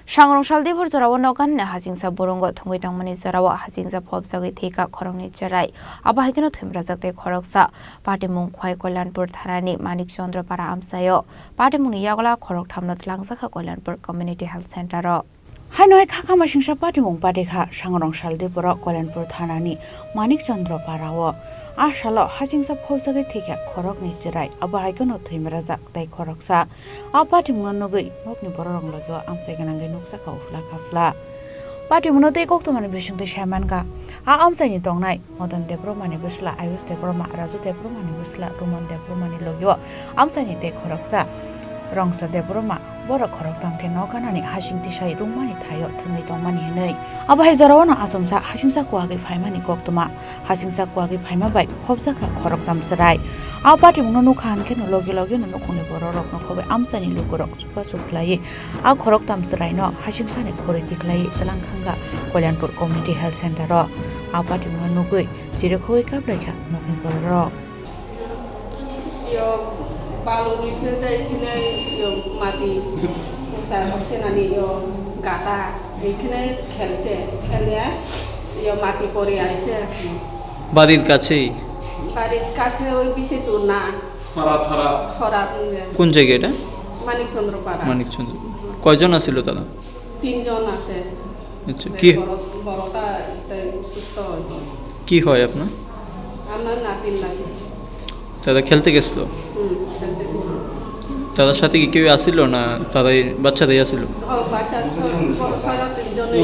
Sangrongsal Dipor Jorao Nogan Hachingsa Burungo Thwngwi Tongmani Jorao Hachingsa Phobjagwi Thwikha Khoroknwi Chwrai Abohaikhe Thwimwrajak Khoroksa Patimung Khowai Kalyanpur Thanani Manik Chandra Amchaio Patimung Yakulo Khoroktham Twlangjakha Kalyanpur Community Health Centero Hanoi Khakama Hachingsa Patimung Patikha Sangrongsal Dipor Kalyanpur Thanani Manik Chandra Parao Ashalo Hachingsa Phobjagwi Thwikha Khoroknwi Chwrai Abohaikhe Thwimwrajak tei Khoroksa Patimung Nugui Mokni Borong Logyo Amchaio Ganani Nuksa Kaufla Kafla Patimung tei Khoroktham Bising tei Shamanka Amchaio Tongnai Modern Dipor Mani Busla Ayus Dipor Ma Raju Dipor Mani Busla Rumon Dipor Mani Logyo Amchaio tei Khoroksa Rongsa Dipor Ma Bora Khoroktham ke Ganani Hachingsa Burungo Thwngwi Tongmani Henei Abohaikhe Jorao Asomsa Hachingsa Burungo Thwngwi Koktuma Hachingsa Burungo Thwngwi bai Phobjagwi Khoroktham Chwrai Patimung Nukhan ke Logi Nukuni Borok Khowai Amchaio Lugorok Chupa Chuklai Khoroktham Chwrai no Hachingsa ni Khori Tiklai Twlangjakha Kalyanpur Community Health Centero Patimung Nugui Chiri Khowai Kaplaikha Nukni Borok Balu ni sendiri ini mati, saya opsi nani yo gata, ini khelnya yo mati pori aja. Badit kace ওই পিছে তো না ছড়া কোন জায়গা এটা মানিক চন্দ্র পাড়া মানিক চন্দ্র কয়জন আছিল তারা তিনজন আছে আচ্ছা কি বড়টা সুস্থ কি হয় আপনার আমার নাতিন নাতি তারা খেলতে গেছিল খেলতে গেছিল তাদের সাথে কি কেউ আসছিল না তারাই বাচ্চাদের আসছিল বাচ্চা ছড়া তিনজনে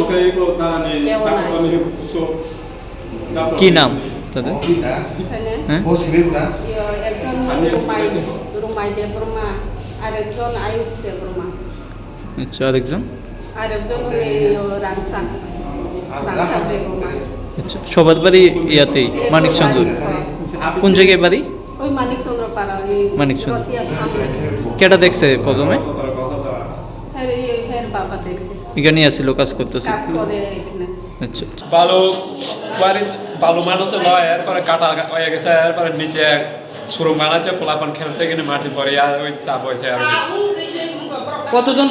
কি নাম তাদের একজন রুমাই দেবরমা আরেকজন আয়ুষ দেবরমা আচ্ছা আরেকজন রাংসাং দেবরমা আচ্ছা সবার বাড়ি ইয়াতেই মানিক চন্দ্র কোন জায়গায় বাড়ি ওই মানিক চন্দ্র পাড়া মানিক চন্দ্র কেটা দেখছে প্রথমে হের বাবা দেখছে এখানে আসছিল কাজ করতেছে কাজ করে এখানে আচ্ছা বালু বালু মানুষ লয় এরপরে কাটা হয়ে গেছে এরপরে নিচে সুরঙ্গ বানাচ্ছে পোলাপন খেলছে এখানে মাটি পরে আর ওই চাপ হয়েছে আর কতজন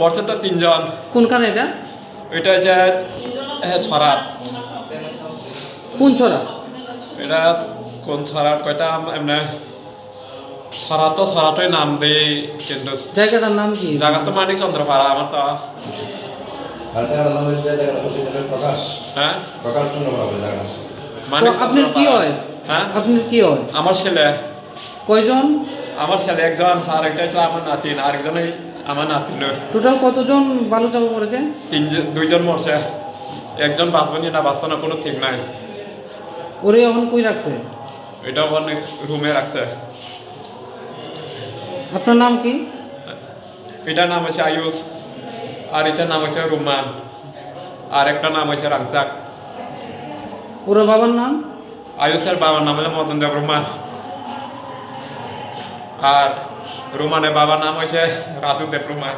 পড়ছে তো তিনজন কোনখানে এটা ওইটা হচ্ছে ছড়াট কোন ছড়া এটা কোন ছড়াট কয়টা এমনি ছড়াটোই নাম দেই কিন্তু জায়গাটার নাম কি জায়গা তো মানিক চন্দ্র পাড়া আমার তো হ্যাঁ আপনার কি হয় হ্যাঁ আপনার কি হয় আমার ছেলে কয়জন আমার ছেলে একজন আর একটা হচ্ছে আমার নাতিন আরেকজন আমার নাতিন টোটাল কতজন বালু চাপা পড়েছে দুইজন মরছে একজন বাঁচবেন না বাঁচবে না কোনো ঠিক নাই ওরে এখন কই রাখছে এটা অনেক রুমে রাখছে আপনার নাম কি এটার নাম হচ্ছে আয়ুষ আর এটার নাম হচ্ছে রুমান আর একটা নাম হচ্ছে রাংসাক ওরা বাবার নাম আয়ুষের বাবার নাম হচ্ছে মদন দেব রুমান আর রুমানের বাবার নাম হচ্ছে রাজু দেব রুমান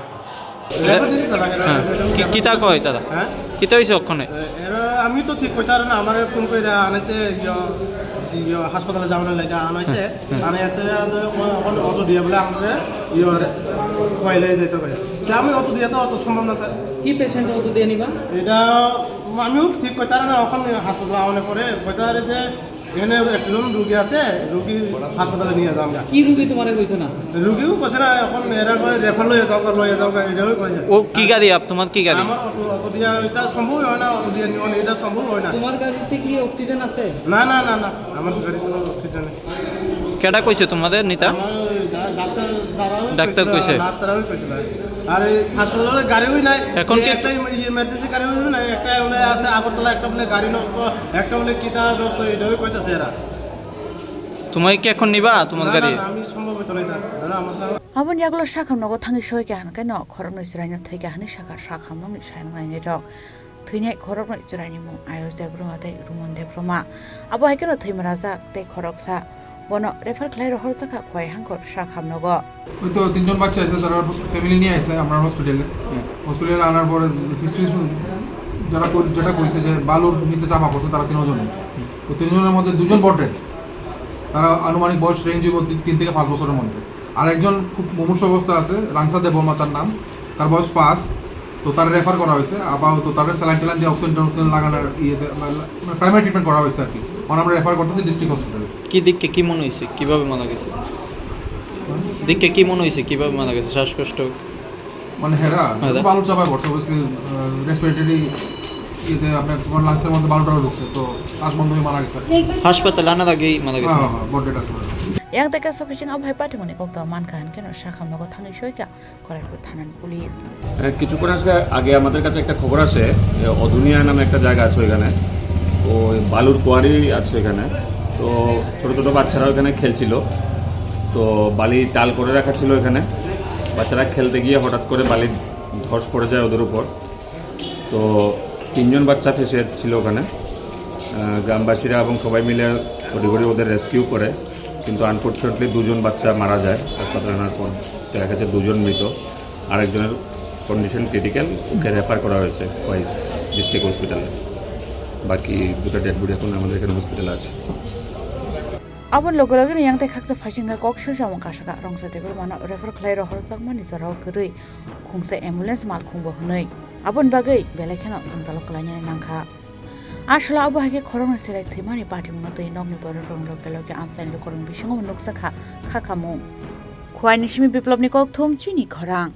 কিতা কয় দাদা কিতা হয়েছে ওখানে আমি তো ঠিক কইতে পারি না আমার ফোন করে আনাইছে হাসপাতালে যাওয়ার লাগে আনাইছে আনাইছে অটো দিয়ে বলে আমাদের কয়লে যেতে পারে আমি অটো দিয়ে তো অত সম্ভব না স্যার কি পেশেন্ট অটো দিয়ে নিবা এটা আমিও ঠিক কইতে পারি না ওখানে হাসপাতালে আনার পরে কইতে পারি যে এখানে একজন রুগী আছে রুগী হাসপাতালে নিয়ে যাও কি রুগী তোমার কইছো না রুগীও কইছে না এখন এরা কয় রেফার লয়ে যাও এটাও কইছে ও কি গাড়ি তোমার কি গাড়ি আমার অটো দিয়া এটা সম্ভব হয় না অটো দিয়ে নিও এটা সম্ভব হয় না তোমার গাড়িতে কি অক্সিজেন আছে না আমার গাড়ি কোনো অক্সিজেন নেই কেডা কইছে তোমাদের নিতা ডাক্তার কইছে ডাক্তারও কইছে আর এই হাসপাতালে গাড়িও নাই এখন কি একটা ইমার্জেন্সি গাড়িও নাই একটা বলে আছে আগরতলা একটা বলে গাড়ি নষ্ট একটা বলে কিতা নষ্ট এটাও কইতাছে এরা তোমায় কি এখন নিবা তোমার গাড়ি আমি সম্ভব হতো না দাদা আমার সাথে Abon Yakulo Shakam Nogo Thwngwi Chwrai Hanka no Khoroknwi Chwrai Thwikha Hani Shakam no Shainai Dog Thwikha Khoroknwi Chwrai Mung Ayus Debroma tei Rumon Debroma Abohaikhe Thwimwrajak tei Khoroksa Bono refer Claire Hortaka Khowai Hankor Shakam Nogo ওই তো তিনজন বাচ্চা আছে তারা family নিয়ে আসে আমরা হসপিটালে আনার পরে হিস্ট্রি যেটা কইছে যে বালুর নিচে চাপা পড়ছে তারা তিনজন তো তিনজনের মধ্যে দুজন বড় তারা আনুমানিক বয়স রেঞ্জ 3 থেকে 5 বছরের মধ্যে আর একজন খুব মুমূর্ষু অবস্থা আছে রাংসা দেববর্মা তার নাম তার বয়স 5 তো তার রেফার করা হয়েছে আপাতত তার স্যালাইন টেলাইন দিয়ে অক্সিজেন লাগানোর ইয়েতে প্রাইমারি ট্রিটমেন্ট করা হয়েছে আর কি আমরা রেফার করতেছি ডিস্ট্রিক্ট হসপিটালে কি দিককে কি মনে হয়েছে কিভাবে মারা গেছে দিককে কি মনে হয়েছে কিভাবে মারা গেছে শ্বাসকষ্ট মানে বালুর চাপায় পড়ছে অবশ্যই রেসপিরেটরি ইয়েতে আপনার তোমার লাংসের মধ্যে বালুটাও ঢুকছে তো শ্বাস বন্ধ হয়ে মারা গেছে হাসপাতালে আনার আগেই মারা গেছে হ্যাঁ বডেড আছে yang teka sokising abhai patimuni kokta mankan keno shakham nogo thangi shoika Kalyanpur Thanani police কিছুক্ষণ আগে আমাদের কাছে একটা খবর আসে অধুনিয়া নামে একটা জায়গা আছে ওইখানে ওই বালুর কোয়ারি আছে এখানে তো ছোটো ছোটো বাচ্চারা ওখানে খেলছিল তো বালি টাল করে রাখা ছিল এখানে বাচ্চারা খেলতে গিয়ে হঠাৎ করে বালি ধস পড়ে যায় ওদের উপর তো 3 জন বাচ্চা ফেসে ছিল ওখানে গ্রামবাসীরা এবং সবাই মিলে ঘড়ি ওদের রেস্কিউ করে কিন্তু আনফর্চুনেটলি 2 জন বাচ্চা মারা যায় হাসপাতালে আনার পর দেখা গেছে 2 জন মৃত আরেকজনের কন্ডিশন ক্রিটিক্যাল ওকে রেফার করা হয়েছে খোয়াই ডিস্ট্রিক্ট হসপিটালে বাকি 2টা ডেড বডি এখন আমাদের এখানে হসপিটালে আছে abon logo logo yang te khaksa Hachingsa koksa samong kasaka rongsa tebel mana refer Khoroksa Tongmani Jorao gurui khungsa ambulance mal khungbo hnoi abon bagai belekhena jingzalo kalanya nangkha আসলে Abohaikhe Khorang select Thwimani Patimung tei nokni borok rongrok beloke Amchaio korong bisingo noksakha khakamung Khowai nishimi biplobni kokthum Chini Khorang